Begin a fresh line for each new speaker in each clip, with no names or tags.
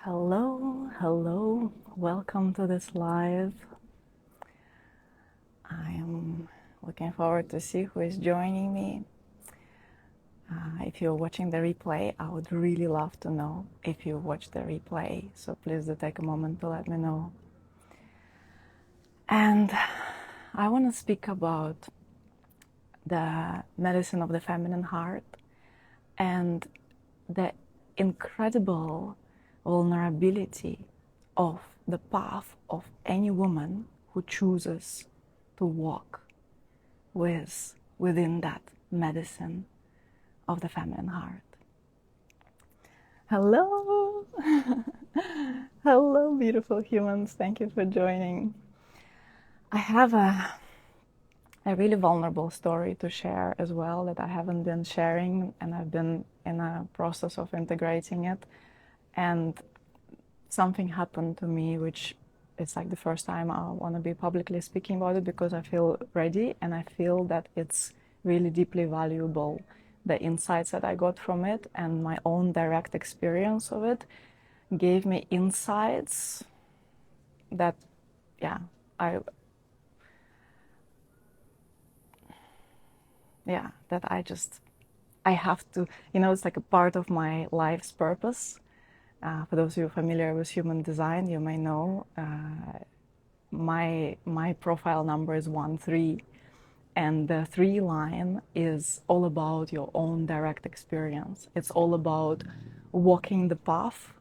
Hello, welcome to this live. I am looking forward to see who is joining me. If you're watching the replay, I would really love to know if you watched the replay, so please do take a moment to let me know. And I want to speak about the medicine of the feminine heart and the incredible vulnerability of the path of any woman who chooses to walk within that medicine of the feminine heart. Hello! Hello, beautiful humans. Thank you for joining. I have a really vulnerable story to share as well that I haven't been sharing, and I've been in a process of integrating it. And something happened to me, which it's like the first time I want to be publicly speaking about it because I feel ready and I feel that it's really deeply valuable. The insights that I got from it and my own direct experience of it gave me insights that, I have to, it's like a part of my life's purpose. For those of you familiar with human design, you may know my profile number is 13, and the 3 line is all about your own direct experience. It's all about walking the path,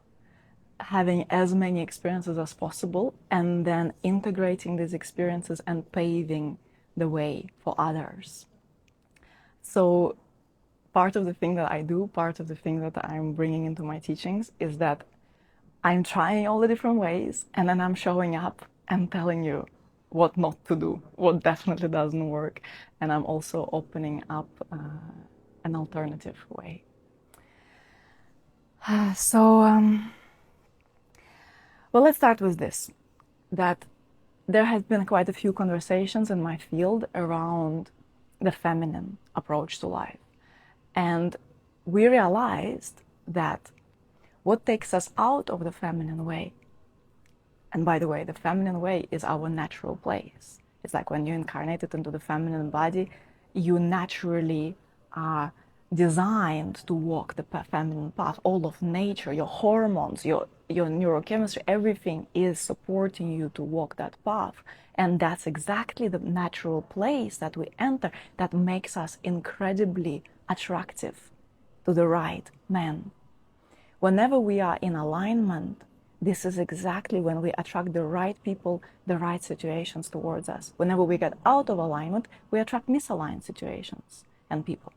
having as many experiences as possible, and then integrating these experiences and paving the way for others. So part of the thing that I do, part of the thing that I'm bringing into my teachings is that I'm trying all the different ways, and then I'm showing up and telling you what not to do, what definitely doesn't work. And I'm also opening up an alternative way. Well, let's start with this, that there has been quite a few conversations in my field around the feminine approach to life. And we realized that what takes us out of the feminine way, and by the way, the feminine way is our natural place. It's like when you incarnated into the feminine body, you naturally are designed to walk the feminine path. All of nature, your hormones, your neurochemistry, everything is supporting you to walk that path. And that's exactly the natural place that we enter that makes us incredibly attractive to the right man. Whenever we are in alignment, this is exactly when we attract the right people, the right situations towards us. Whenever we get out of alignment, we attract misaligned situations and people.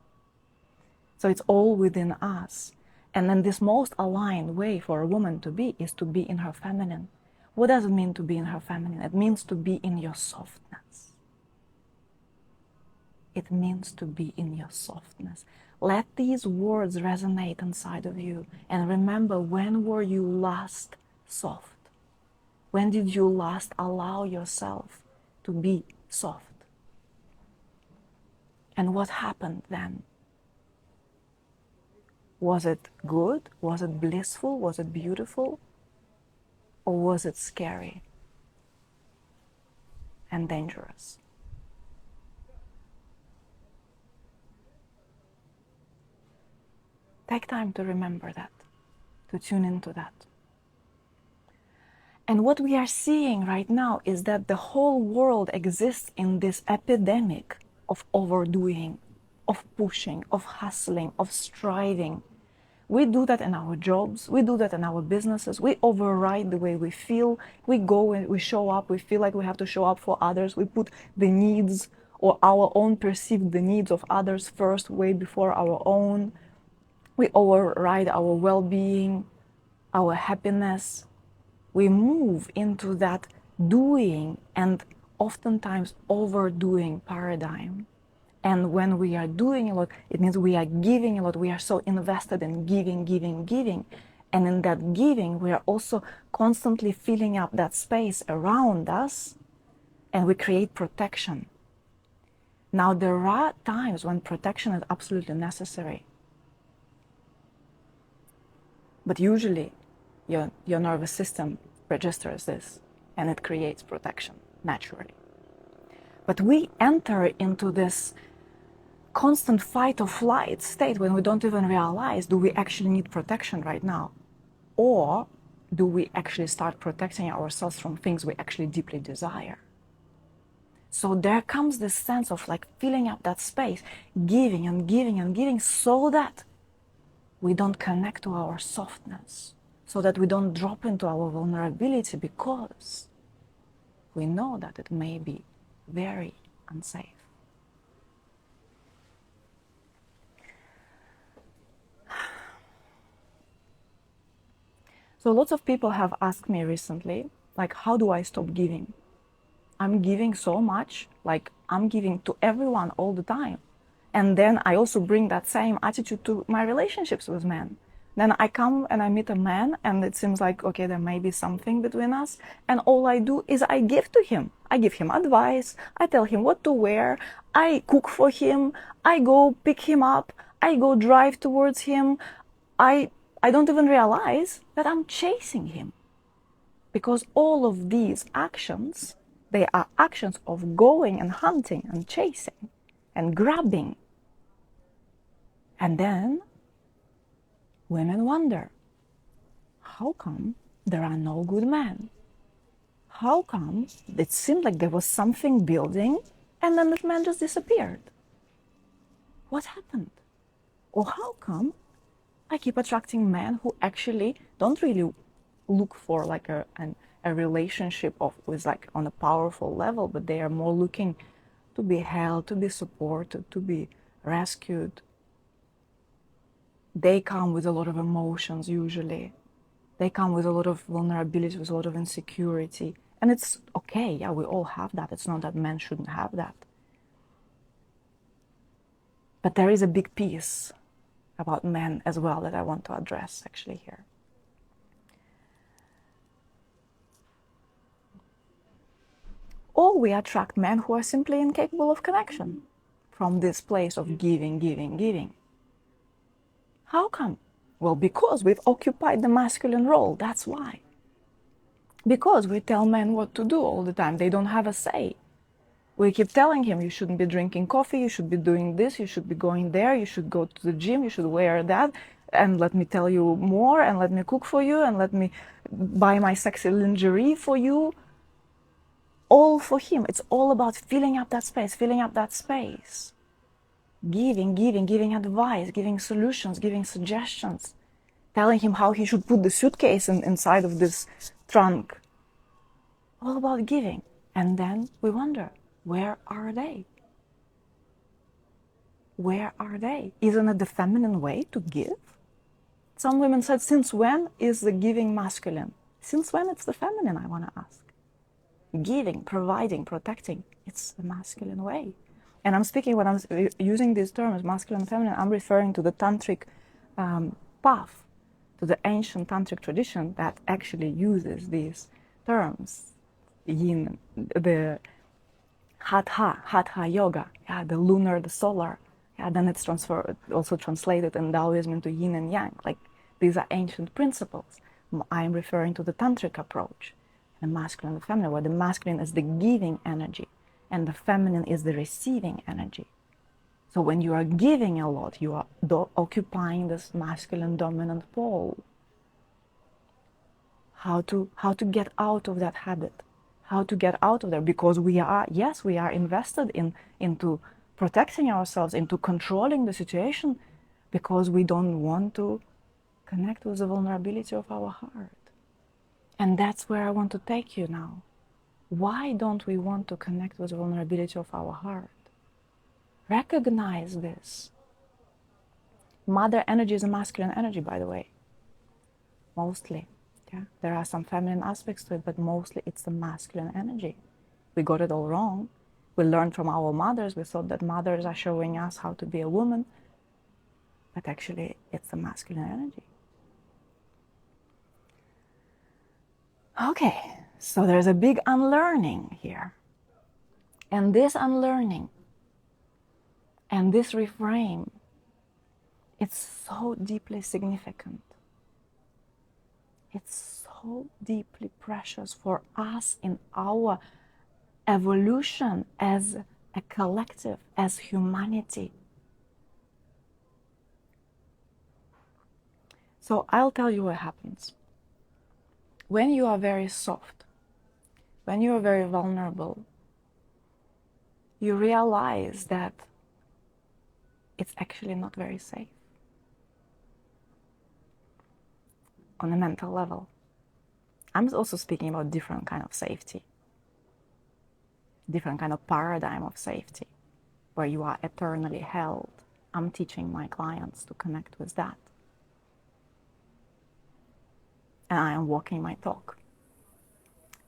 So it's all within us. And then this most aligned way for a woman to be is to be in her feminine. What does it mean to be in her feminine? It means to be in your softness. It means to be in your softness. Let these words resonate inside of you. And remember, when were you last soft? When did you last allow yourself to be soft? And what happened then? Was it good? Was it blissful? Was it beautiful? Or was it scary and dangerous? Take time to remember that, to tune into that. And what we are seeing right now is that the whole world exists in this epidemic of overdoing, of pushing, of hustling, of striving. We do that in our jobs, we do that in our businesses, we override the way we feel, we go and we show up, we feel like we have to show up for others, we put the needs or our own perceived the needs of others first, way before our own. We override our well-being, our happiness. We move into that doing and oftentimes overdoing paradigm. And when we are doing a lot, it means we are giving a lot. We are so invested in giving. And in that giving, we are also constantly filling up that space around us, and we create protection. Now, there are times when protection is absolutely necessary. But usually, your nervous system registers this, and it creates protection naturally. But we enter into this constant fight or flight state when we don't even realize, do we actually need protection right now? Or do we actually start protecting ourselves from things we actually deeply desire? So there comes this sense of like filling up that space, giving and giving and giving, so that we don't connect to our softness, so that we don't drop into our vulnerability, because we know that it may be very unsafe. So lots of people have asked me recently, like, how do I stop giving? I'm giving so much, like I'm giving to everyone all the time. And then I also bring that same attitude to my relationships with men. Then I come and I meet a man and it seems like, okay, there may be something between us. And all I do is I give to him. I give him advice. I tell him what to wear. I cook for him. I go pick him up. I go drive towards him. I don't even realize that I'm chasing him. Because all of these actions, they are actions of going and hunting and chasing and grabbing. And then women wonder, how come there are no good men? How come it seemed like there was something building and then that man just disappeared? What happened? Or how come I keep attracting men who actually don't really look for like a relationship with like on a powerful level, but they are more looking to be held, to be supported, to be rescued. They come with a lot of emotions usually. They come with a lot of vulnerability, with a lot of insecurity. And it's okay, yeah, we all have that. It's not that men shouldn't have that. But there is a big piece about men as well that I want to address actually here. Or we attract men who are simply incapable of connection from this place of giving, giving, giving. How come? Well, because we've occupied the masculine role, that's why. Because we tell men what to do all the time, they don't have a say. We keep telling him, you shouldn't be drinking coffee, you should be doing this, you should be going there, you should go to the gym, you should wear that, and let me tell you more, and let me cook for you, and let me buy my sexy lingerie for you. All for him. It's all about filling up that space, filling up that space. Giving, giving, giving advice, giving solutions, giving suggestions, telling him how he should put the suitcase inside of this trunk. All about giving. And then we wonder, where are they? Where are they? Isn't it the feminine way to give? Some women said, since when is the giving masculine? Since when it's the feminine, I want to ask. Giving, providing, protecting, it's the masculine way. And I'm speaking, when I'm using these terms, masculine and feminine, I'm referring to the tantric path, to the ancient tantric tradition that actually uses these terms. Yin, the hatha yoga, yeah, the lunar, the solar. Yeah, then it's also translated in Taoism into yin and yang. Like, these are ancient principles. I'm referring to the tantric approach, the masculine and the feminine, where the masculine is the giving energy and the feminine is the receiving energy. So when you are giving a lot, you are occupying this masculine dominant pole. How to get out of that habit? How to get out of there? Because we are invested into protecting ourselves, into controlling the situation, because we don't want to connect with the vulnerability of our heart. And that's where I want to take you now. Why don't we want to connect with the vulnerability of our heart? Recognize this. Mother energy is a masculine energy, by the way. Mostly. Yeah? There are some feminine aspects to it, but mostly it's the masculine energy. We got it all wrong. We learned from our mothers. We thought that mothers are showing us how to be a woman. But actually, it's the masculine energy. Okay, so there's a big unlearning here. And this unlearning and this reframe, it's so deeply significant. It's so deeply precious for us in our evolution as a collective, as humanity. So I'll tell you what happens. When you are very soft, when you are very vulnerable, you realize that it's actually not very safe on a mental level. I'm also speaking about different kind of safety, different kind of paradigm of safety, where you are eternally held. I'm teaching my clients to connect with that. And I am walking my talk.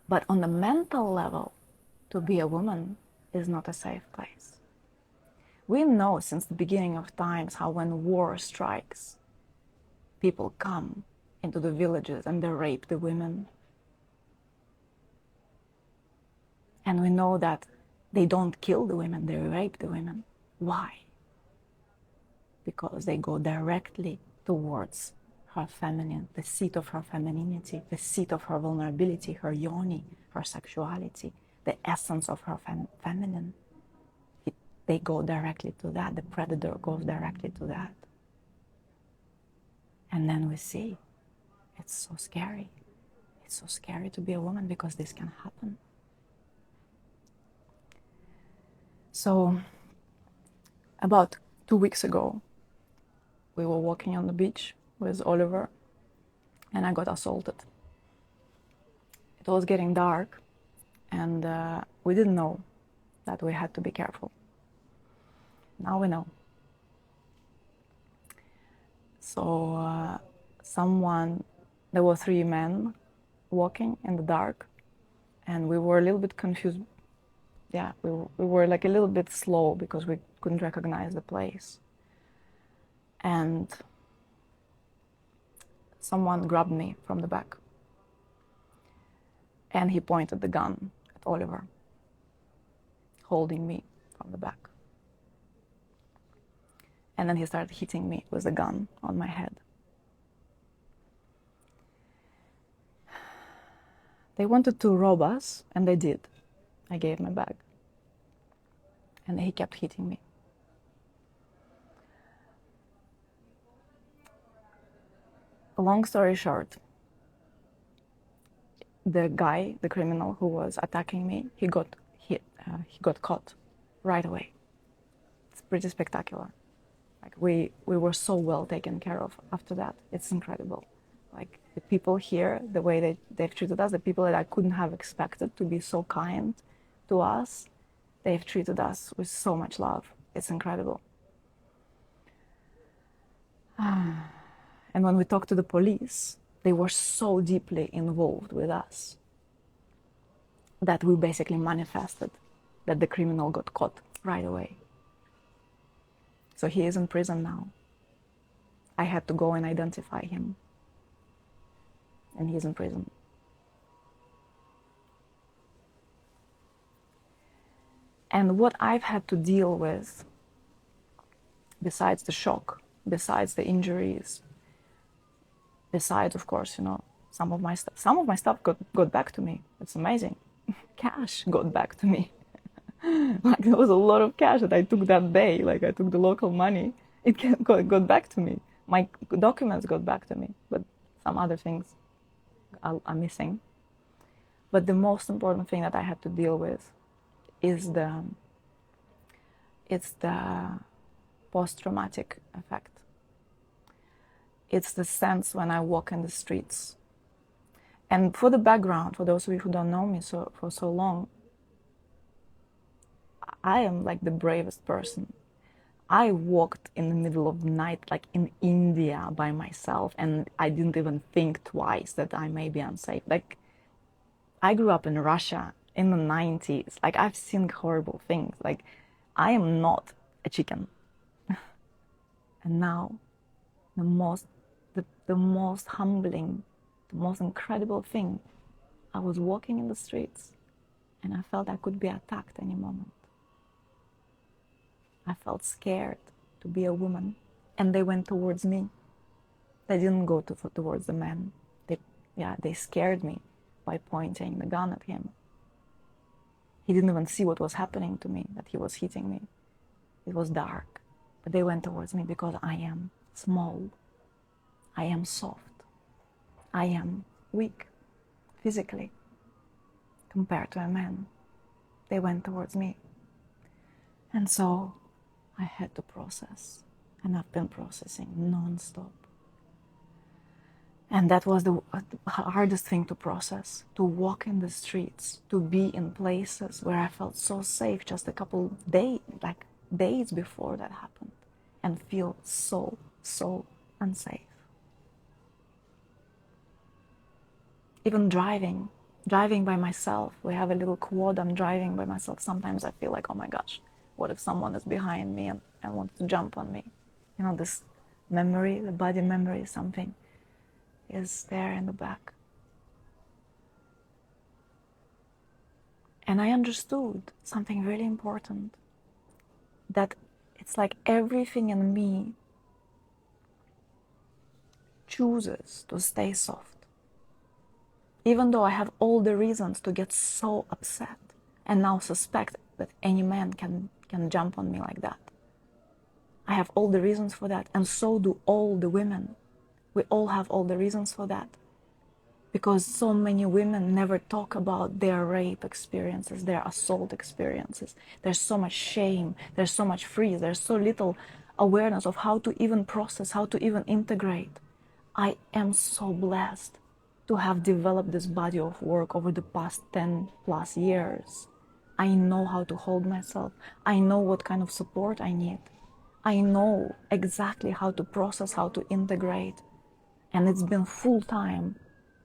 But on the mental level, to be a woman is not a safe place. We know since the beginning of times how when war strikes, people come into the villages and they rape the women. And we know that they don't kill the women, they rape the women. Why? Because they go directly towards her feminine, the seat of her femininity, the seat of her vulnerability, her yoni, her sexuality, the essence of her feminine. They go directly to that. The predator goes directly to that. And then we see, it's so scary. It's so scary to be a woman because this can happen. So about 2 weeks ago, we were walking on the beach with Oliver and I got assaulted. It was getting dark and we didn't know that we had to be careful. Now we know. So there were 3 men walking in the dark and we were a little bit confused. Yeah, we were like a little bit slow because we couldn't recognize the place. And someone grabbed me from the back and he pointed the gun at Oliver, holding me from the back. And then he started hitting me with the gun on my head. They wanted to rob us, and they did. I gave my bag. And he kept hitting me. Long story short, the guy, the criminal who was attacking me, he got caught right away. It's pretty spectacular. Like we were so well taken care of after that. It's incredible. Like the people here, the way they've treated us, the people that I couldn't have expected to be so kind to us, they've treated us with so much love. It's incredible. And when we talked to the police, they were so deeply involved with us that we basically manifested that the criminal got caught right away. So he is in prison now. I had to go and identify him. And he's in prison. And what I've had to deal with, besides the shock, besides the injuries, besides, of course, some of my stuff got back to me. It's amazing. Cash got back to me. Like there was a lot of cash that I took that day. Like I took the local money. It got back to me. My documents got back to me, but some other things are missing. But the most important thing that I had to deal with is the post-traumatic effect. It's the sense when I walk in the streets. And for the background, for those of you who don't know me for so long, I am like the bravest person. I walked in the middle of the night, like in India by myself, and I didn't even think twice that I may be unsafe. Like, I grew up in Russia in the 90s. Like, I've seen horrible things. Like, I am not a chicken. And now, the most humbling, the most incredible thing, I was walking in the streets, and I felt I could be attacked any moment. I felt scared to be a woman, and they went towards me. They didn't go towards the men. Yeah, they scared me by pointing the gun at him. He didn't even see what was happening to me, that he was hitting me. It was dark, but they went towards me because I am small. I am soft. I am weak physically compared to a man. They went towards me. And so I had to process, and I've been processing non-stop. And that was the hardest thing to process, to walk in the streets, to be in places where I felt so safe just a couple days before that happened, and feel so unsafe. Even driving by myself. We have a little quad, I'm driving by myself. Sometimes I feel like, oh my gosh, what if someone is behind me and wants to jump on me? You know, this memory, the body memory, something is there in the back. And I understood something really important, that it's like everything in me chooses to stay soft. Even though I have all the reasons to get so upset and now suspect that any man can jump on me like that. I have all the reasons for that, and so do all the women. We all have all the reasons for that. Because so many women never talk about their rape experiences, their assault experiences. There's so much shame, there's so much freeze, there's so little awareness of how to even process, how to even integrate. I am so blessed to have developed this body of work over the past 10 plus years. I know how to hold myself. I know what kind of support I need. I know exactly how to process, how to integrate. And it's been full-time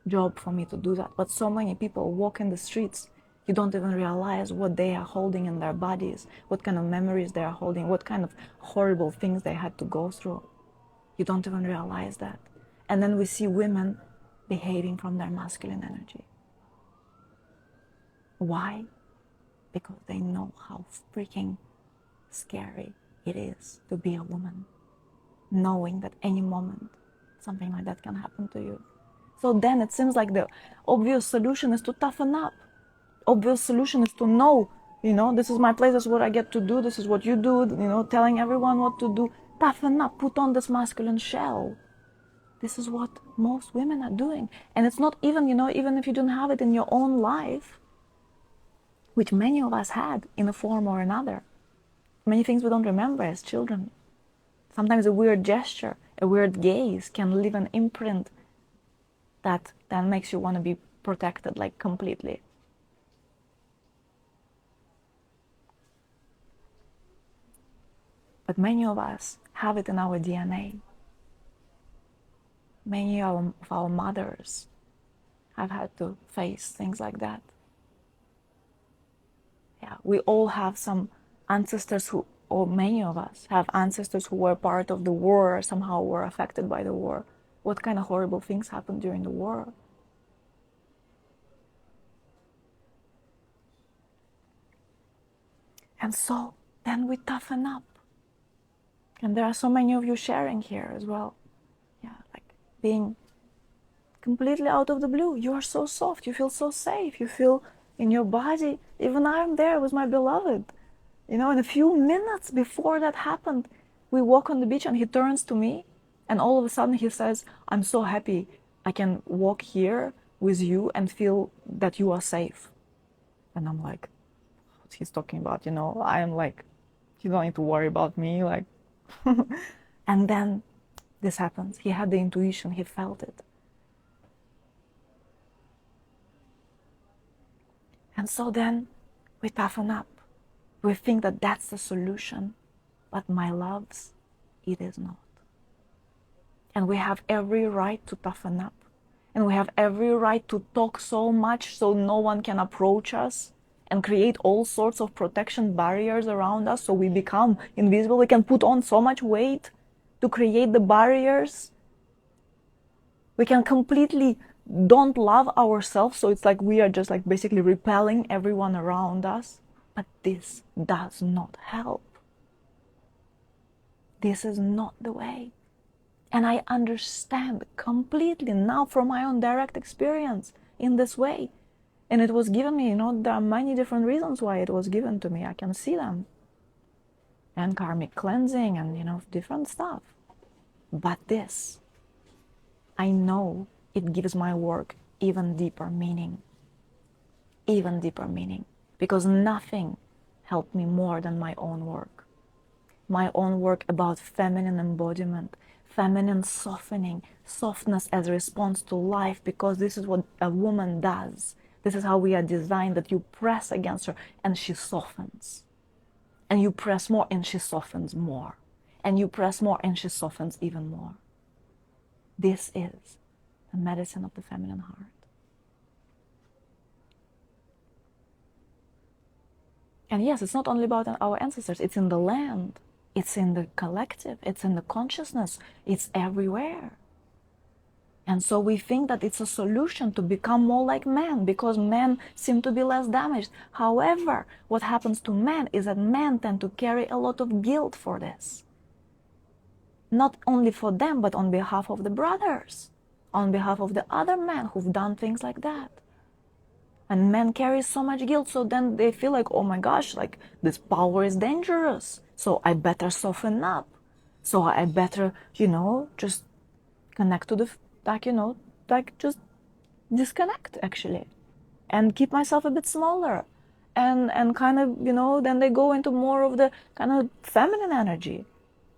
job for me to do that. But so many people walk in the streets, you don't even realize what they are holding in their bodies, what kind of memories they are holding, what kind of horrible things they had to go through. You don't even realize that. And then we see women behaving from their masculine energy. Why? Because they know how freaking scary it is to be a woman, knowing that any moment something like that can happen to you. So then it seems like the obvious solution is to toughen up. Obvious solution is to know, this is my place, this is what I get to do, this is what you do, telling everyone what to do. Toughen up, put on this masculine shell. This is what most women are doing. And it's not even, even if you don't have it in your own life, which many of us had in a form or another. Many things we don't remember as children. Sometimes a weird gesture, a weird gaze can leave an imprint that then makes you want to be protected, like completely. But many of us have it in our DNA. Many of our mothers have had to face things like that. Yeah, we all have some ancestors or many of us have ancestors who were part of the war or somehow were affected by the war. What kind of horrible things happened during the war? And so then we toughen up. And there are so many of you sharing here as well. Yeah, like being completely out of the blue. You are so soft. You feel so safe. You feel in your body. Even I'm there with my beloved. In a few minutes before that happened, we walk on the beach and he turns to me and all of a sudden he says, I'm so happy I can walk here with you and feel that you are safe. And I'm like, what he's talking about, I am like, you don't need to worry about me, like. And then this happens. He had the intuition, he felt it. And so then we toughen up. We think that that's the solution, but my loves, it is not. And we have every right to toughen up. And we have every right to talk so much so no one can approach us and create all sorts of protection barriers around us so we become invisible. We can put on so much weight to create the barriers. We can completely don't love ourselves, so it's like we are just like basically repelling everyone around us. But this does not help. This is not the way. And I understand completely now from my own direct experience in this way. And it was given me, there are many different reasons why it was given to me. I can see them. And karmic cleansing and, different stuff. But this, I know it gives my work even deeper meaning. Even deeper meaning. Because nothing helped me more than my own work. My own work about feminine embodiment, feminine softening, softness as a response to life, because this is what a woman does. This is how we are designed, that you press against her and she softens. And you press more and she softens more. And you press more and she softens even more. This is the medicine of the feminine heart. And yes, it's not only about our ancestors, it's in the land. It's in the collective, it's in the consciousness, it's everywhere. And so we think that it's a solution to become more like men because men seem to be less damaged. However, what happens to men is that men tend to carry a lot of guilt for this. Not only for them, but on behalf of the brothers, on behalf of the other men who've done things like that. And men carry so much guilt, so then they feel like, oh my gosh, like this power is dangerous. So I better soften up. So I better, just connect to just disconnect actually. And keep myself a bit smaller. And kind of, then they go into more of the kind of feminine energy,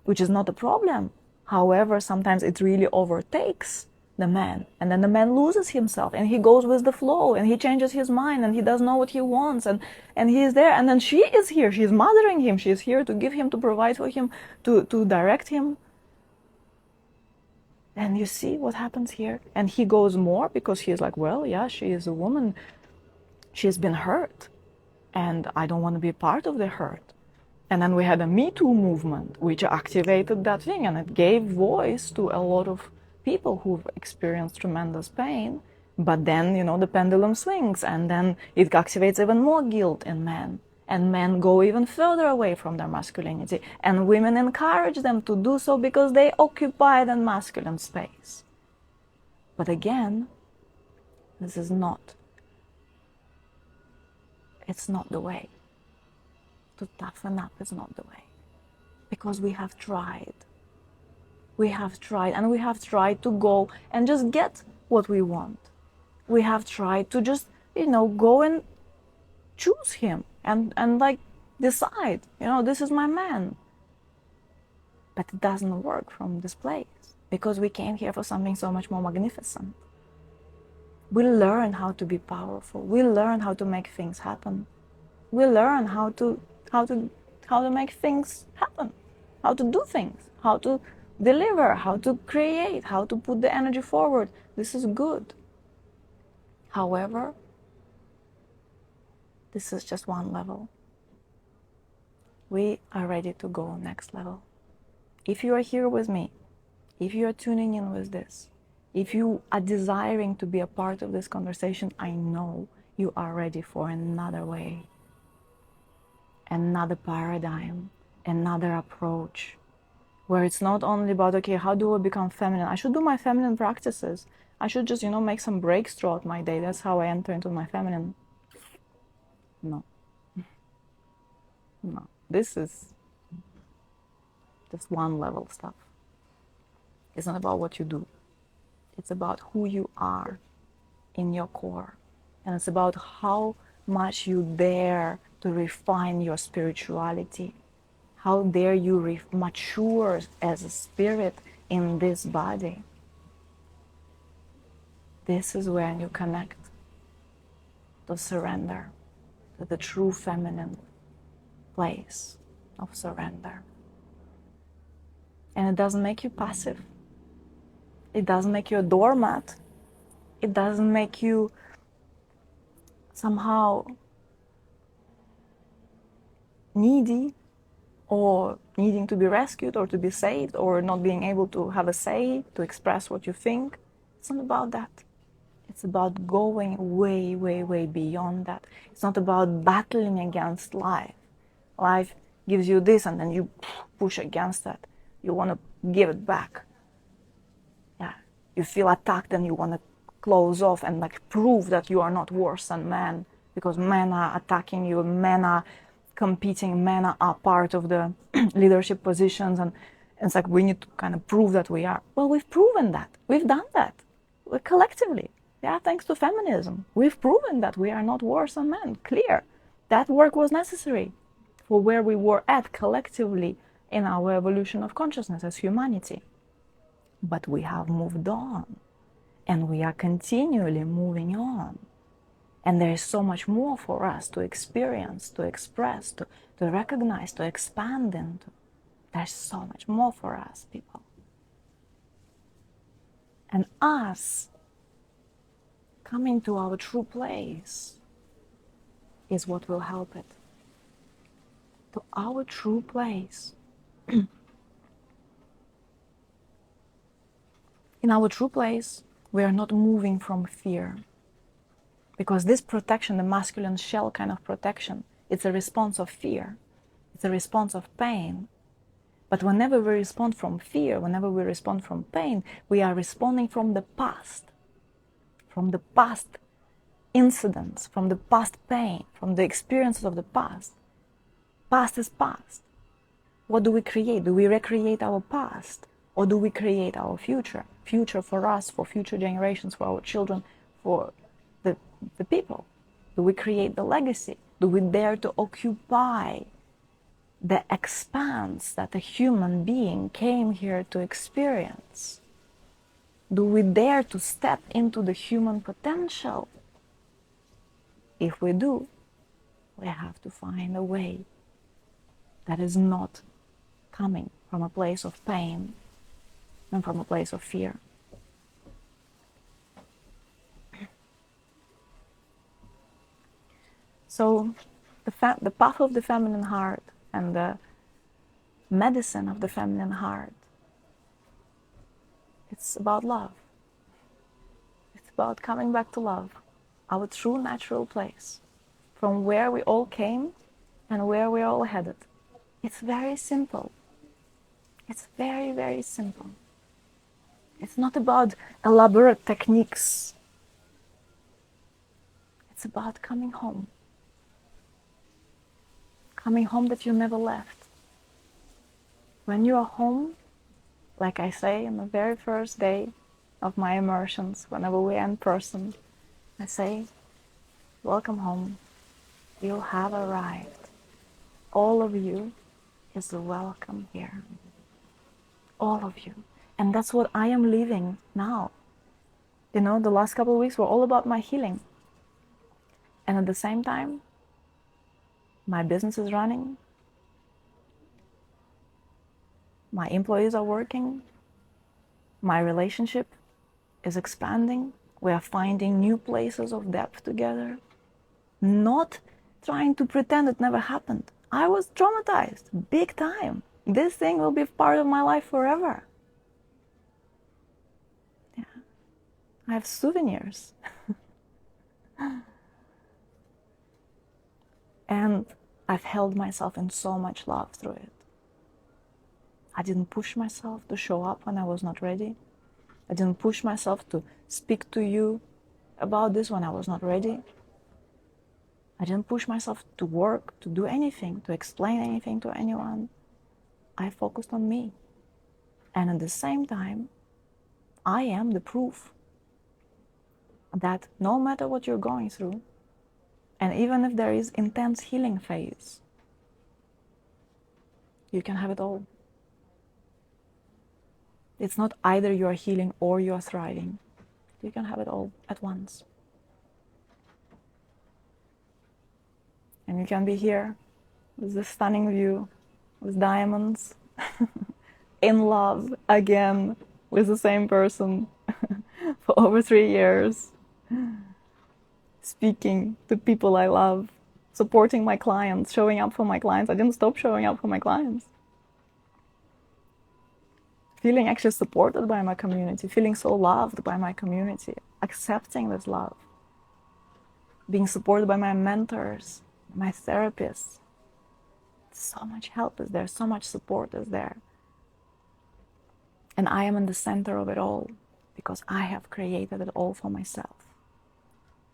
which is not a problem. However, sometimes it really overtakes the man, and then the man loses himself and he goes with the flow and he changes his mind and he doesn't know what he wants, and he is there, and then she is here, she's mothering him, she's here to give him, to provide for him, to direct him. And you see what happens here, and he goes more because he's like, well, yeah, she is a woman, she's been hurt and I don't want to be part of the hurt. And then we had a Me Too movement which activated that thing, and it gave voice to a lot of people who've experienced tremendous pain. But then, the pendulum swings, and then it activates even more guilt in men. And men go even further away from their masculinity. And women encourage them to do so because they occupy the masculine space. But again, this is not, it's not the way. To toughen up is not the way. Because we have tried. We have tried, and we have tried to go and just get what we want. We have tried to just, go and choose him and like decide, this is my man. But it doesn't work from this place because we came here for something so much more magnificent. We learn how to be powerful. We learn how to make things happen. We learn how to make things happen, how to do things, how to deliver, how to create, how to put the energy forward. This is good. However, this is just one level. We are ready to go next level. If you are here with me, if you are tuning in with this, if you are desiring to be a part of this conversation, I know you are ready for another way, another paradigm, another approach, where it's not only about, okay, how do I become feminine? I should do my feminine practices. I should just, make some breaks throughout my day. That's how I enter into my feminine. No. No. This is just one level stuff. It's not about what you do. It's about who you are in your core. And it's about how much you dare to refine your spirituality. How dare you mature as a spirit in this body. This is when you connect to surrender, to the true feminine place of surrender. And it doesn't make you passive. It doesn't make you a doormat. It doesn't make you somehow needy or needing to be rescued or to be saved or not being able to have a say, to express what you think. It's not about that. It's about going way, way, way beyond that. It's not about battling against life. Life gives you this and then you push against that. You want to give it back. You feel attacked and you want to close off and like prove that you are not worse than men because men are attacking you, men are competing, men are part of the leadership positions, and it's like we need to kind of prove that we are. Well, we've proven that. We've done that. We're collectively. Yeah, thanks to feminism. We've proven that we are not worse than men. Clear. That work was necessary for where we were at collectively in our evolution of consciousness as humanity. But we have moved on, and we are continually moving on. And there is so much more for us to experience, to express, to recognize, to expand into. There's so much more for us, people. And us coming to our true place is what will help it. To our true place. In our true place, we are not moving from fear. Because this protection, the masculine shell kind of protection, it's a response of fear. It's a response of pain. But whenever we respond from fear, whenever we respond from pain, we are responding from the past incidents, from the past pain, from the experiences of the past. Past is past. What do we create? Do we recreate our past? Or do we create our future? Future for us, for future generations, for our children, for the people? Do we create the legacy? Do we dare to occupy the expanse that a human being came here to experience? Do we dare to step into the human potential? If we do, we have to find a way that is not coming from a place of pain and from a place of fear. So the path of the feminine heart and the medicine of the feminine heart, it's about love. It's about coming back to love, our true natural place, from where we all came and where we're all headed. It's very simple. It's very, very simple. It's not about elaborate techniques. It's about coming home. Coming home that you never left. When you are home, like I say in the very first day of my immersions, whenever we are in person, I say, welcome home. You have arrived. All of you is welcome here. All of you. And that's what I am living now. You know, the last couple of weeks were all about my healing. And at the same time, my business is running. My employees are working. My relationship is expanding. We are finding new places of depth together. Not trying to pretend it never happened. I was traumatized, big time. This thing will be part of my life forever. Yeah. I have souvenirs. And I've held myself in so much love through it. I didn't push myself to show up when I was not ready. I didn't push myself to speak to you about this when I was not ready. I didn't push myself to work, to do anything, to explain anything to anyone. I focused on me. And at the same time, I am the proof that no matter what you're going through, and even if there is intense healing phase, you can have it all. It's not either you are healing or you are thriving. You can have it all at once. And you can be here with this stunning view, with diamonds, in love again with the same person for over 3 years, speaking to people I love, supporting my clients, showing up for my clients. I didn't stop showing up for my clients. Feeling actually supported by my community, feeling so loved by my community, accepting this love, being supported by my mentors, my therapists. So much help is there, so much support is there. And I am in the center of it all. because I have created it all for myself.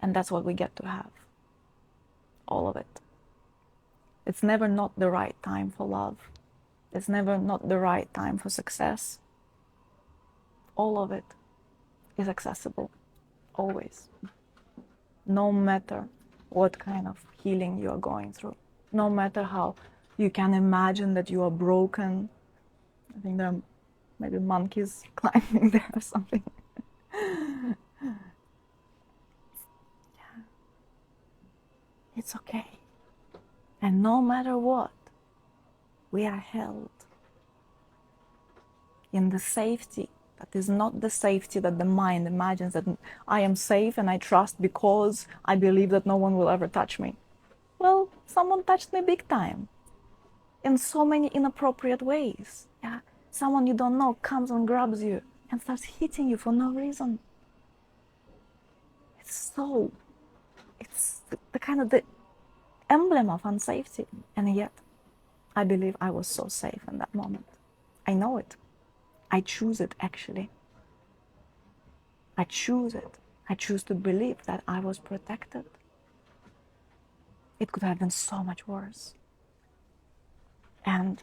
And that's what we get to have. All of it. It's never not the right time for love. It's never not the right time for success. All of it is accessible, always. No matter what kind of healing you are going through. No matter how you can imagine that you are broken. I think there are maybe monkeys climbing there or something. Yeah. It's okay. And no matter what, we are held in the safety that is not the safety that the mind imagines, that I am safe and I trust because I believe that no one will ever touch me. Well, someone touched me big time in so many inappropriate ways. Yeah, someone you don't know comes and grabs you and starts hitting you for no reason. It's the kind of the emblem of unsafety. And yet, I believe I was so safe in that moment. I know it. I choose it, actually. I choose it. I choose to believe that I was protected. It could have been so much worse. And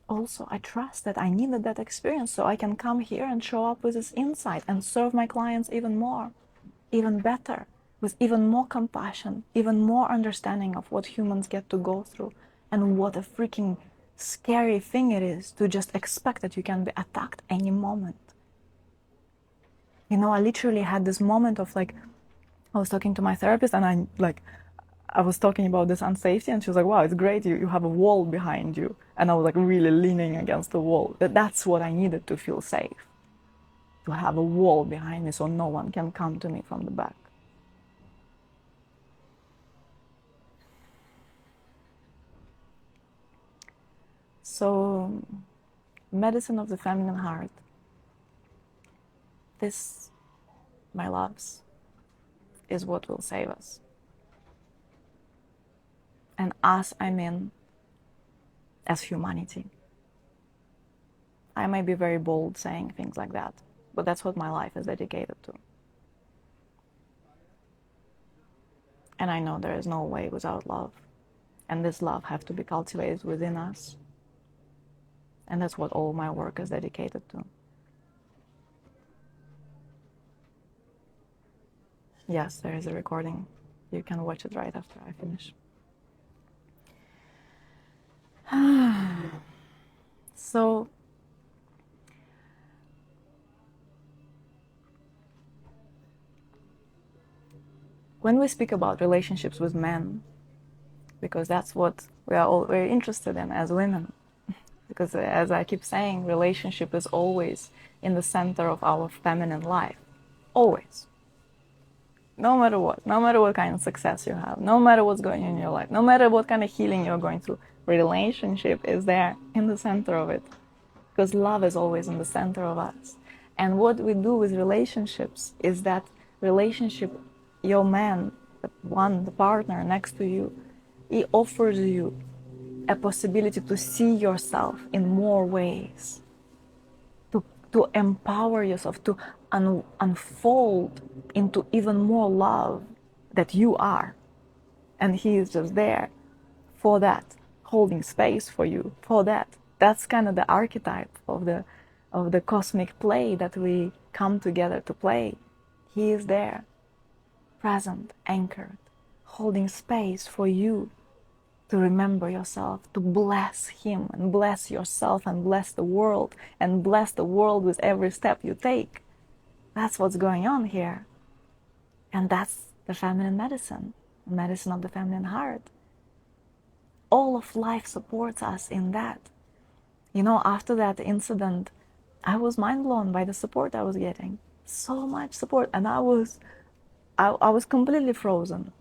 also, I trust that I needed that experience so I can come here and show up with this insight and serve my clients even more, even better, with even more compassion, even more understanding of what humans get to go through and what a freaking scary thing it is to just expect that you can be attacked any moment. You know, I literally had this moment of like, I was talking to my therapist and I was talking about this unsafety and she was like, wow, it's great, you have a wall behind you. And I was like really leaning against the wall. That's what I needed to feel safe. To have a wall behind me so no one can come to me from the back. So, medicine of the feminine heart. This, my loves, is what will save us. And us, I mean, as humanity. I may be very bold saying things like that, but that's what my life is dedicated to. And I know there is no way without love. And this love has to be cultivated within us. And that's what all my work is dedicated to. Yes, there is a recording. You can watch it right after I finish. So, when we speak about relationships with men, because that's what we are all very interested in as women, because as I keep saying, relationship is always in the center of our feminine life. Always. No matter what kind of success you have, no matter what's going on in your life, no matter what kind of healing you're going through, relationship is there in the center of it. Because love is always in the center of us. And what we do with relationships is that relationship, your man, the partner next to you, he offers you a possibility to see yourself in more ways, to empower yourself, to unfold into even more love that you are. And he is just there for that, holding space for you for that. That's kind of the archetype of the cosmic play that we come together to play. He is there, present, anchored, holding space for you to remember yourself, to bless him and bless yourself and bless the world with every step you take. That's what's going on here. And that's the feminine medicine, the medicine of the feminine heart. All of life supports us in that. You know, after that incident, I was mind blown by the support I was getting. So much support. And I was completely frozen.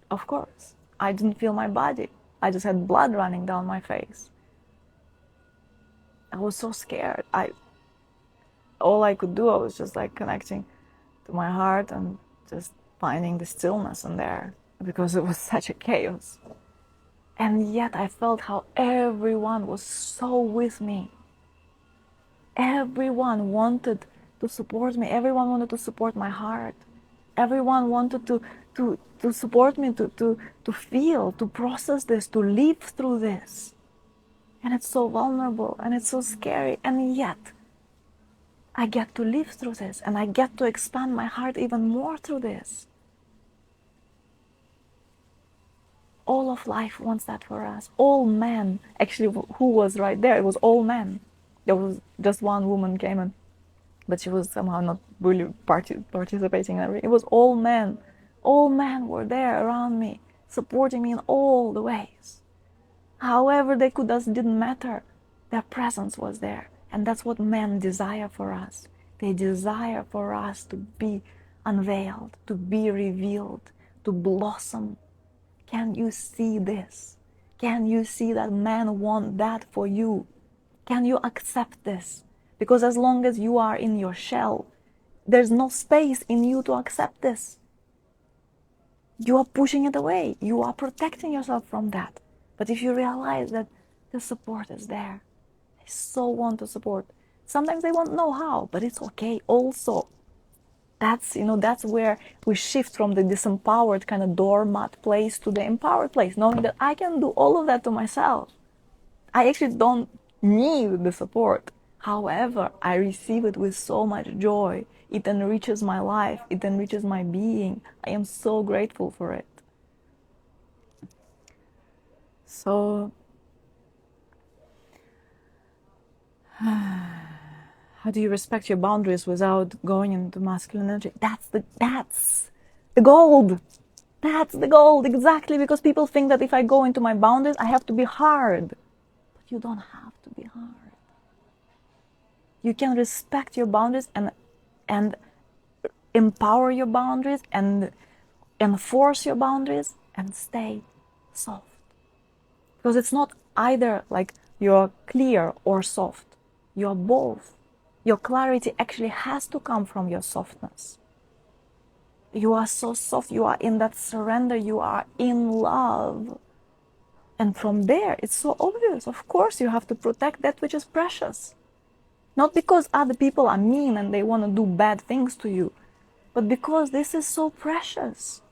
Of course. I didn't feel my body. I just had blood running down my face. I was so scared. All I could do, I was just like connecting to my heart and just finding the stillness in there because it was such a chaos. And yet I felt how everyone was so with me. Everyone wanted to support me. Everyone wanted to support my heart. Everyone wanted to support me, to feel, to process this, to live through this. And it's so vulnerable and it's so scary. And yet, I get to live through this and I get to expand my heart even more through this. All of life wants that for us. All men, actually, who was right there? It was all men. There was just one woman came in, but she was somehow not really participating in everything. It was all men. All men were there around me, supporting me in all the ways. However they could, us didn't matter. Their presence was there. And that's what men desire for us. They desire for us to be unveiled, to be revealed, to blossom. Can you see this? Can you see that men want that for you? Can you accept this? Because as long as you are in your shell, there's no space in you to accept this. You are pushing it away. You are protecting yourself from that. But if you realize that the support is there, they so want to support. Sometimes they won't know how, but it's okay also. That's where we shift from the disempowered kind of doormat place to the empowered place, knowing that I can do all of that to myself. I actually don't need the support. However, I receive it with so much joy. It enriches my life. It enriches my being. I am so grateful for it. So, how do you respect your boundaries without going into masculine energy? That's the gold. That's the gold, exactly, because people think that if I go into my boundaries, I have to be hard. But you don't have to be hard. You can respect your boundaries and empower your boundaries and enforce your boundaries and stay soft. Because it's not either like you're clear or soft. You're both. Your clarity actually has to come from your softness. You are so soft. You are in that surrender. You are in love. And from there, it's so obvious. Of course, you have to protect that which is precious. Not because other people are mean and they want to do bad things to you, but because this is so precious.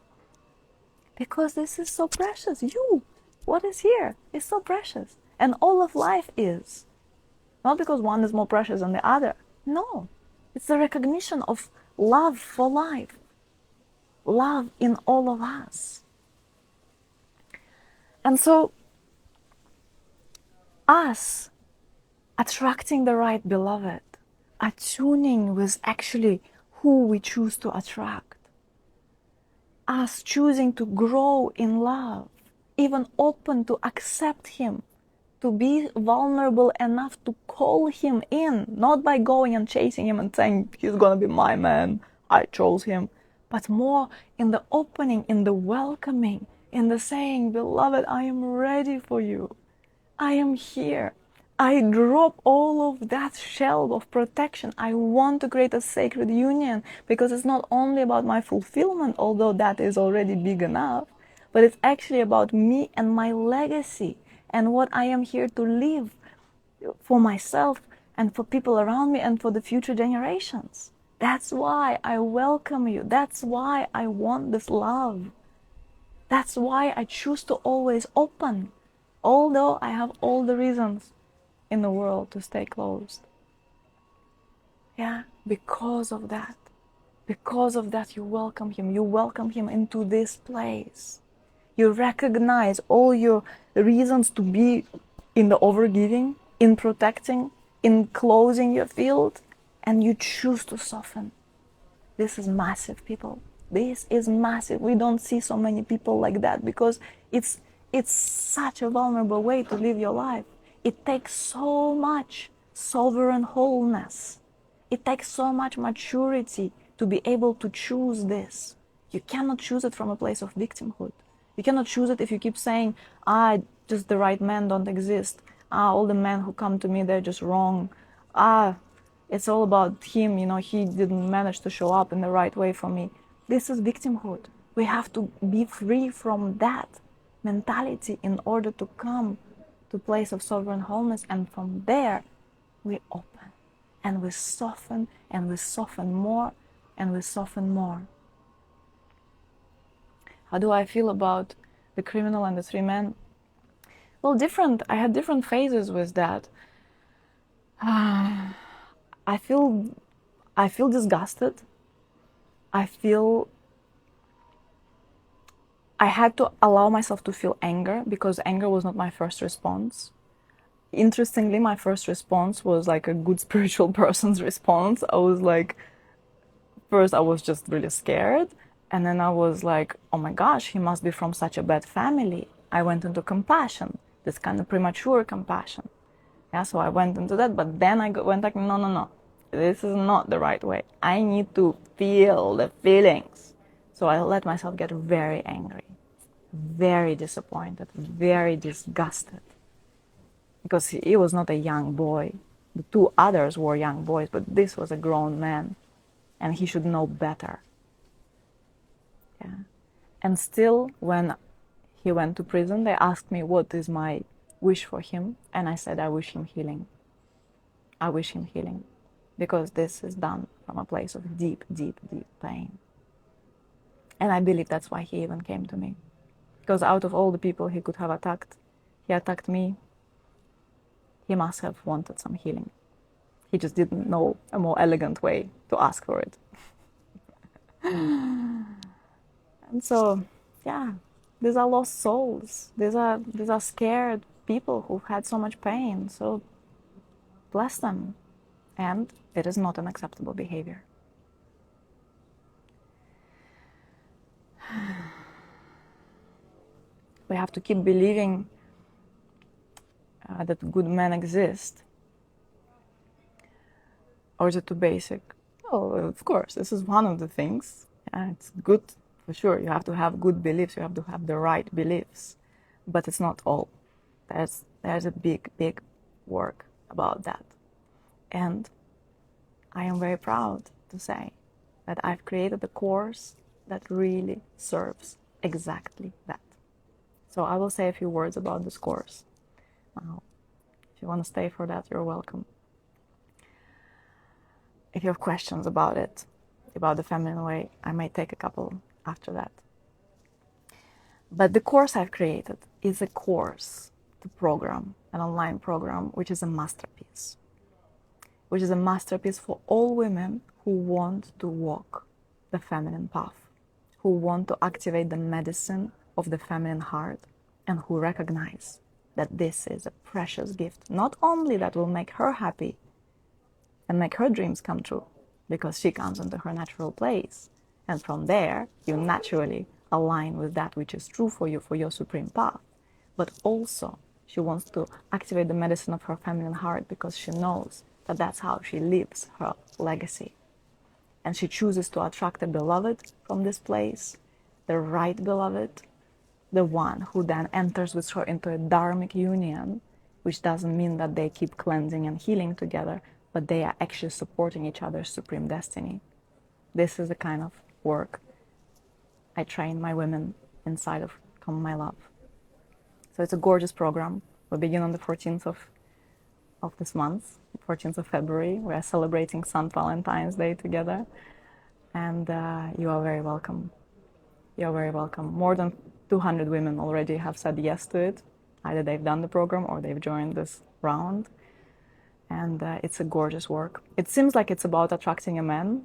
Because this is so precious. You, what is here, is so precious. And all of life is. Not because one is more precious than the other. No. It's the recognition of love for life. Love in all of us. And so, us attracting the right beloved, attuning with actually who we choose to attract, us choosing to grow in love, even open to accept him, to be vulnerable enough to call him in, not by going and chasing him and saying, he's gonna be my man, I chose him, but more in the opening, in the welcoming, in the saying, beloved, I am ready for you. I am here. I drop all of that shell of protection. I want to create a sacred union because it's not only about my fulfillment, although that is already big enough, but it's actually about me and my legacy and what I am here to live for myself and for people around me and for the future generations. That's why I welcome you. That's why I want this love. That's why I choose to always open, although I have all the reasons in the world to stay closed. Yeah, because of that. Because of that, you welcome him. You welcome him into this place. You recognize all your reasons to be in the overgiving, in protecting, in closing your field, and you choose to soften. This is massive, people. This is massive. We don't see so many people like that because it's such a vulnerable way to live your life. It takes so much sovereign wholeness. It takes so much maturity to be able to choose this. You cannot choose it from a place of victimhood. You cannot choose it if you keep saying, just the right men don't exist. All the men who come to me, they're just wrong. It's all about him, he didn't manage to show up in the right way for me. This is victimhood. We have to be free from that mentality in order to come to a place of sovereign wholeness, and from there we open. And we soften, and we soften more, and we soften more. How do I feel about the criminal and the three men? Well, different. I had different phases with that. I feel disgusted. I had to allow myself to feel anger, because anger was not my first response. Interestingly, my first response was like a good spiritual person's response. I was like, first I was just really scared, and then I was like, oh my gosh, he must be from such a bad family. I went into compassion, this kind of premature compassion. Yeah, so I went into that, but then went like, no, no, no, this is not the right way. I need to feel the feelings. So I let myself get very angry, very disappointed, very disgusted. Because he was not a young boy. The two others were young boys, but this was a grown man, and he should know better. Yeah. And still, when he went to prison, they asked me what is my wish for him, and I said I wish him healing. I wish him healing, because this is done from a place of deep, deep, deep pain. And I believe that's why he even came to me. Because out of all the people he could have attacked, he attacked me. He must have wanted some healing. He just didn't know a more elegant way to ask for it. And so, yeah, these are lost souls. These are scared people who've had so much pain. So bless them. And it is not an acceptable behavior. We have to keep believing that good men exist. Or is it too basic? Oh, of course, this is one of the things. It's good, for sure. You have to have good beliefs. You have to have the right beliefs. But it's not all. There's a big, big work about that. And I am very proud to say that I've created a course that really serves exactly that. So I will say a few words about this course. Now, if you want to stay for that, you're welcome. If you have questions about it, about the feminine way, I may take a couple after that. But the course I've created is a course, the program, an online program, which is a masterpiece. Which is a masterpiece for all women who want to walk the feminine path, who want to activate the medicine of the feminine heart, and who recognize that this is a precious gift, not only that will make her happy and make her dreams come true, because she comes into her natural place, and from there you naturally align with that which is true for you, for your supreme path. But also she wants to activate the medicine of her feminine heart, because she knows that that's how she lives her legacy. And she chooses to attract a beloved from this place, the right beloved, the one who then enters with her into a dharmic union, which doesn't mean that they keep cleansing and healing together, but they are actually supporting each other's supreme destiny. This is the kind of work I train my women inside of Come My Love. So it's a gorgeous program. We begin on the 14th of this month, 14th of February. We are celebrating St. Valentine's Day together. And you are very welcome. You are very welcome. More than 200 women already have said yes to it. Either they've done the program or they've joined this round. And it's a gorgeous work. It seems like it's about attracting a man,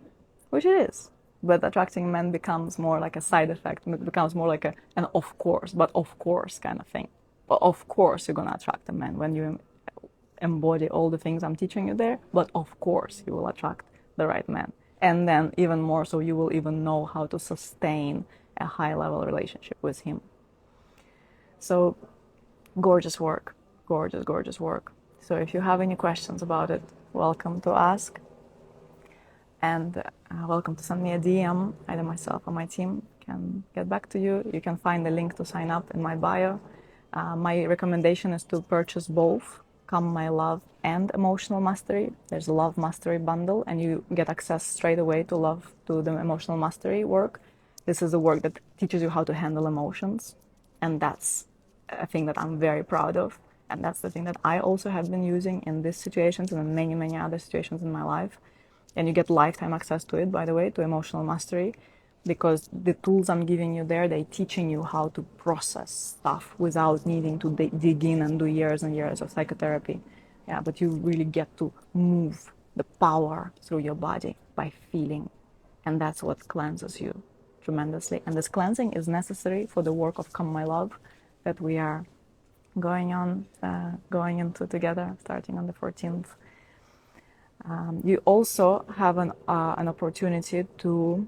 which it is. But attracting a man becomes more like a side effect. It becomes more like an of course, but of course kind of thing. But of course you're going to attract a man when you embody all the things I'm teaching you there. But of course you will attract the right man. And then even more so, you will even know how to sustain a high-level relationship with him. So gorgeous work. Gorgeous, gorgeous work. So if you have any questions about it, welcome to ask. And welcome to send me a DM. Either myself or my team can get back to you. You can find the link to sign up in my bio. My recommendation is to purchase both Come My Love and Emotional Mastery. There's a Love Mastery bundle, and you get access straight away to the Emotional Mastery work. This is the work that teaches you how to handle emotions, and that's a thing that I'm very proud of. And that's the thing that I also have been using in these situations and in many, many other situations in my life. And you get lifetime access to it, by the way, to emotional mastery, because the tools I'm giving you there, they're teaching you how to process stuff without needing to dig in and do years and years of psychotherapy. Yeah, but you really get to move the power through your body by feeling. And that's what cleanses you tremendously. And this cleansing is necessary for the work of Come My Love that we are going into together, starting on the 14th. You also have an opportunity to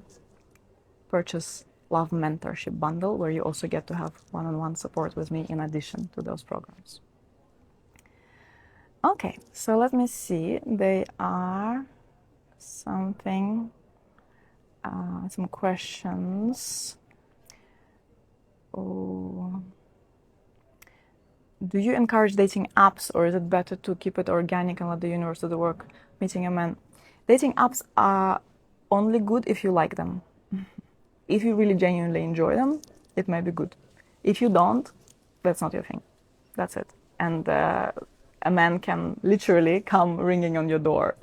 purchase Love Mentorship Bundle, where you also get to have one-on-one support with me in addition to those programs. Okay, so let me see. They are some questions. Oh. Do you encourage dating apps, or is it better to keep it organic and let the universe do the work? Meeting a man. Dating apps are only good if you like them. If you really genuinely enjoy them, it may be good. If you don't, that's not your thing. That's it. And a man can literally come ringing on your door.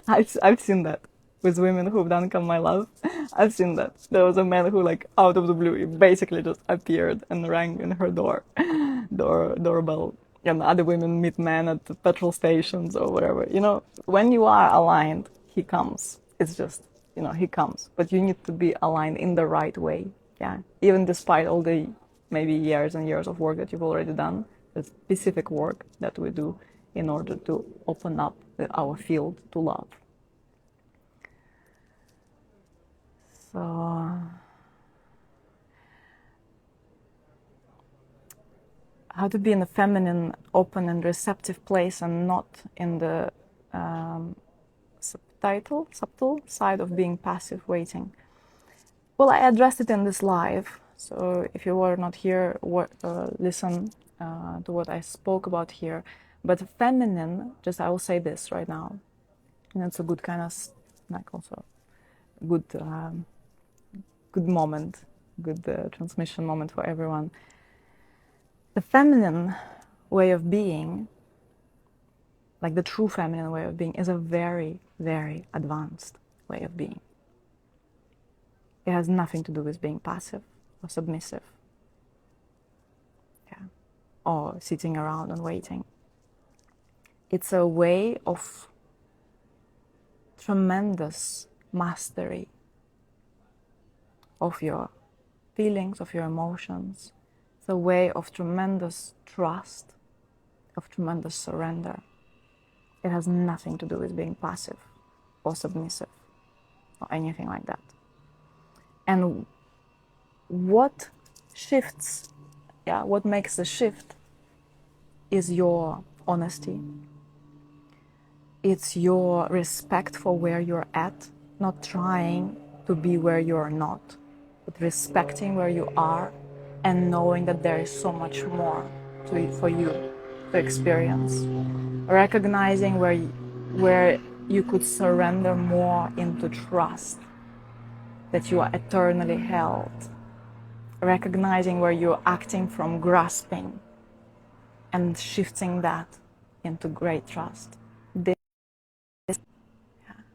I've seen that with women who've done Come My Love. I've seen that. There was a man who, like, out of the blue, he basically just appeared and rang in her doorbell. And other women meet men at the petrol stations or whatever. You know, when you are aligned, he comes. It's just, you know, he comes. But you need to be aligned in the right way. Yeah. Even despite all the maybe years and years of work that you've already done, the specific work that we do in order to open up our field to love. So, how to be in a feminine, open and receptive place and not in the subtle side of being passive waiting. Well, I addressed it in this live, so if you were not here, listen to what I spoke about here. But feminine, just I will say this right now, and it's a good kind of, like, also good moment, good transmission moment for everyone. The feminine way of being, like the true feminine way of being, is a very, very advanced way of being. It has nothing to do with being passive or submissive, yeah, or sitting around and waiting. It's a way of tremendous mastery of your feelings, of your emotions. It's a way of tremendous trust, of tremendous surrender. It has nothing to do with being passive or submissive or anything like that. And what shifts, what makes the shift is your honesty. It's your respect for where you're at, not trying to be where you're not, but respecting where you are and knowing that there is so much more for you to experience. Recognizing where you could surrender more into trust, that you are eternally held. Recognizing where you're acting from grasping and shifting that into great trust.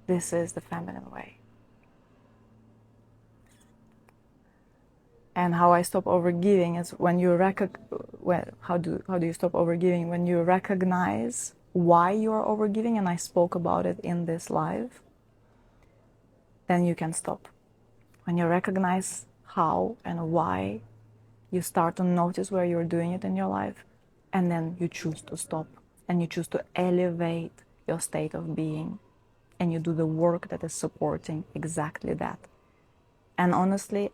This is the feminine way. And how I stop overgiving is when you how do you stop overgiving? When you recognize why you are overgiving, and I spoke about it in this live, then you can stop. When you recognize how and why, you start to notice where you're doing it in your life, and then you choose to stop, and you choose to elevate your state of being, and you do the work that is supporting exactly that. And honestly,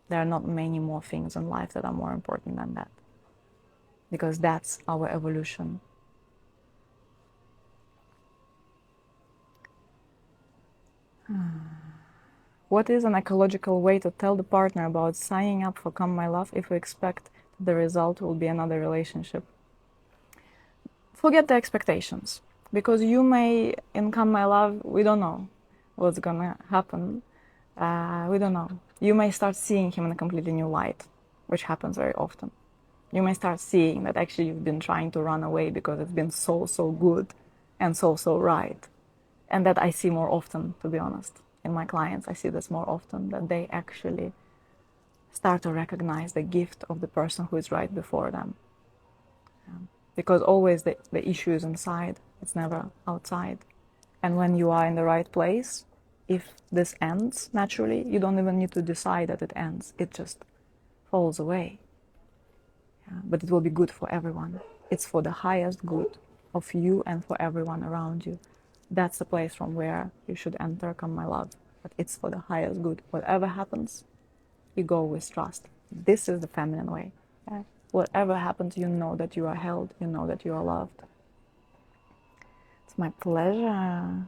there are not many more things in life that are more important than that, because that's our evolution. What is an ecological way to tell the partner about signing up for Come My Love if we expect the result will be another relationship? Forget the expectations, because you may, in Come My Love, we don't know what's gonna happen. We don't know. You may start seeing him in a completely new light, which happens very often. You may start seeing that actually you've been trying to run away because it's been so, so good and so, so right. And that I see more often, to be honest. In my clients, I see this more often, that they actually start to recognize the gift of the person who is right before them. Because always the issue is inside, it's never outside. And when you are in the right place, if this ends naturally, you don't even need to decide that it ends. It just falls away. Yeah, but it will be good for everyone. It's for the highest good of you and for everyone around you. That's the place from where you should enter, come my love. But it's for the highest good. Whatever happens, you go with trust. This is the feminine way. Yeah? Whatever happens, you know that you are held, you know that you are loved. It's my pleasure.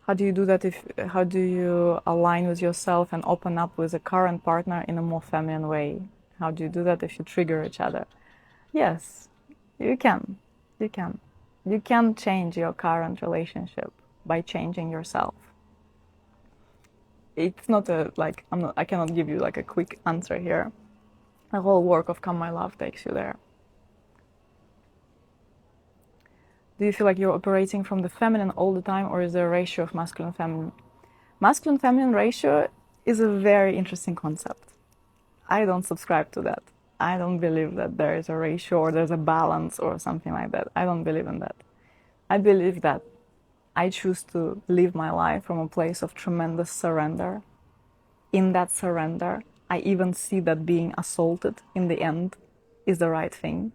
How do you do that? How do you align with yourself and open up with a current partner in a more feminine way? How do you do that if you trigger each other? Yes, you can. You can. You can change your current relationship by changing yourself. It's not I cannot give you like a quick answer here. The whole work of Come My Love takes you there. Do you feel like you're operating from the feminine all the time, or is there a ratio of masculine feminine? Masculine feminine ratio is a very interesting concept. I don't subscribe to that. I don't believe that there is a ratio or there's a balance or something like that. I don't believe in that. I believe that I choose to live my life from a place of tremendous surrender. In that surrender, I even see that being assaulted in the end is the right thing.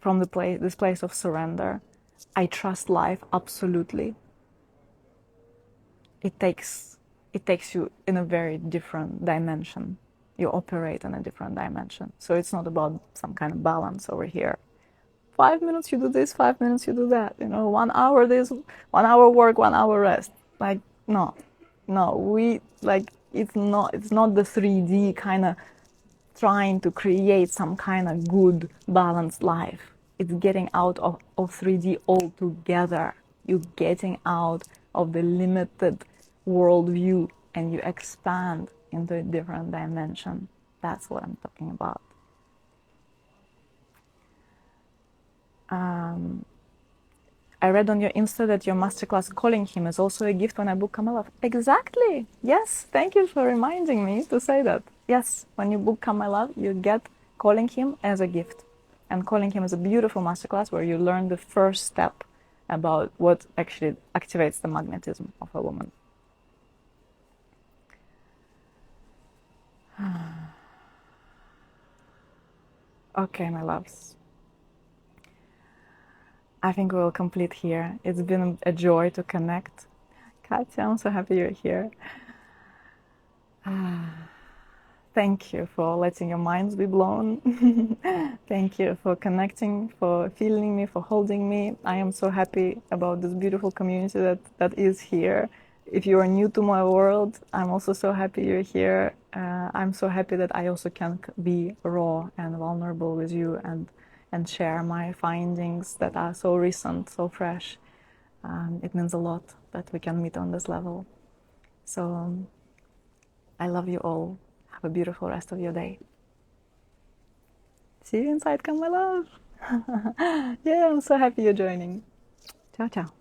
From this place of surrender, I trust life absolutely. It takes you in a very different dimension. You operate in a different dimension. So it's not about some kind of balance over here. 5 minutes you do this, 5 minutes you do that. 1 hour this, 1 hour work, 1 hour rest. Like, no, it's not the 3D kind of trying to create some kind of good balanced life. It's getting out of 3D altogether. You're getting out of the limited worldview and you expand into a different dimension. That's what I'm talking about. I read on your Insta that your masterclass Calling Him is also a gift when I book Come My Love. Exactly. Yes. Thank you for reminding me to say that. Yes. When you book Come My Love, you get Calling Him as a gift. And Calling Him is a beautiful masterclass where you learn the first step about what actually activates the magnetism of a woman. Okay, my loves. I think we'll complete here. It's been a joy to connect. Katya, I'm so happy you're here. Thank you for letting your minds be blown. Thank you for connecting, for feeling me, for holding me. I am so happy about this beautiful community that is here. If you are new to my world, I'm also so happy you're here. I'm so happy that I also can be raw and vulnerable with you and share my findings that are so recent, so fresh. It means a lot that we can meet on this level. So I love you all. Have a beautiful rest of your day. See you inside, Come My Love. Yeah, I'm so happy you're joining. Ciao, ciao.